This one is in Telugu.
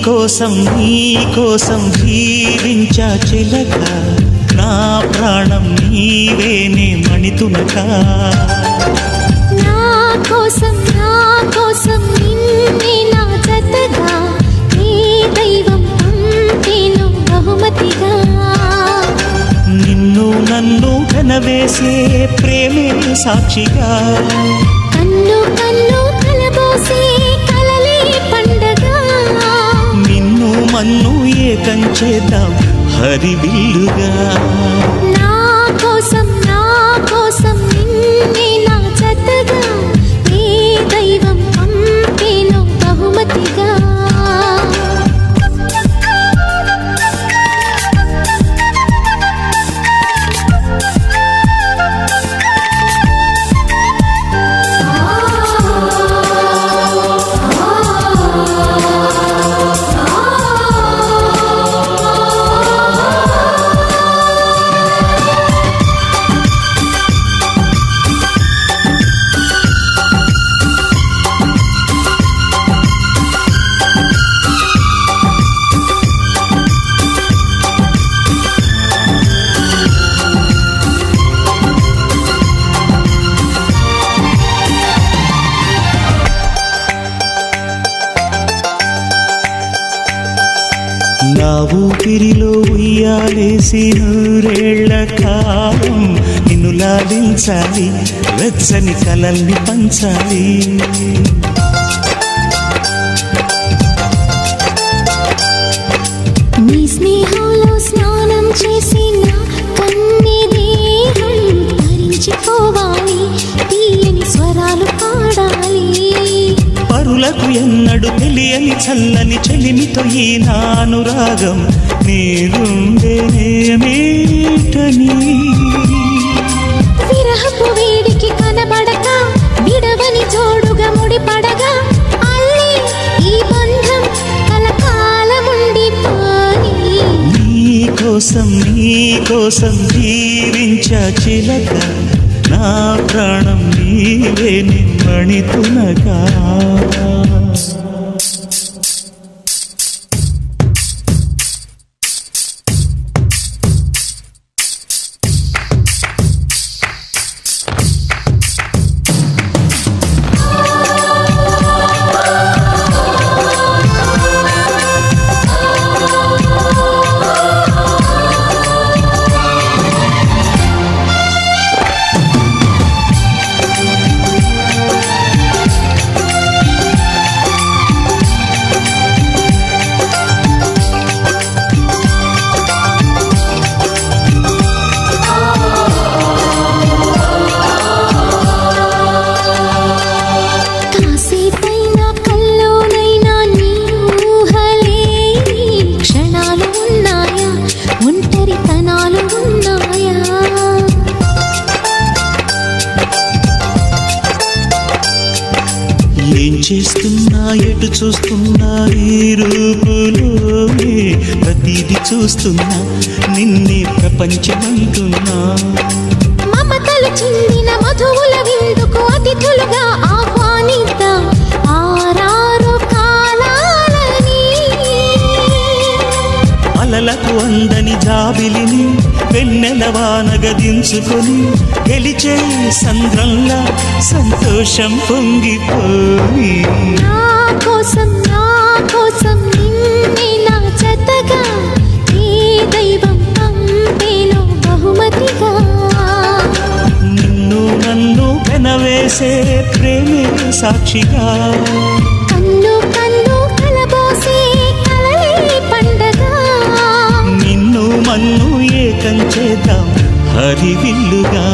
కోసం జీవించా చిలక నా ప్రాణం నీవేనే మణితునక నా కోసం నిన్నే నా జతగా నీ దైవం పంపేను బహుమతిగా నిన్ను నన్ను కనవేసే ప్రేమే సాక్షిగా కన్ను కలబోసే కలలే పండగ నిన్ను మన్ను ఏకం చేద్దాం హరివిల్లుగా నా కోసం నిన్నే నా జతగా నీ దైవం పంపేను బహుమతిగా నా ఊపిరిలో ఉయ్యాలేసి నూరేళ్ల కాలం నిన్ను లాలించాలి వెచ్చని కలల్ని పంచాలి నీ స్నేహంలో స్నానం చేసి నా కన్ని దేహం ధరించిపోవాలి తీయని స్వరాలు పాడాలి పరులకు ఎన్నడు తెలియని చల్లని చెలిమితో ఈ నానురాగం నీరుండేనేమేటని విరహపు వేడికి కనబడక విడవని జోడుగా ముడిపడగా అల్లే ఈ బంధం కలకాలముండిపోని నీకోసం జీవించా చిలక నా ప్రాణం నీవే నిమ్మణితునగా ఏం చేస్తున్నా ఎటు చూస్తున్నా ఈ రూపులోనే ప్రతిదీ చూస్తున్నా నిన్నే ప్రపంచమంటున్నా మమతలు చిందిన మధువుల విందుకు అతిథులుగా ఆహ్వానిద్దాం ఆరారు కాలాలని అలలకు అందని జాబిలిని వెన్నెల వానగదించుకొని గెలిచే సంద్రంలా సంతోషం పొంగిపోయి నా కోసం నిన్నే నా జతగా నీ దైవం పంపేను బహుమతిగా నిన్ను నన్ను పెనవేసే ప్రేమే సాక్షిగా కన్ను కలబోసే కలలే పండగ నిన్ను మన్ను ఏకం చేద్దాం హరివిల్లుగా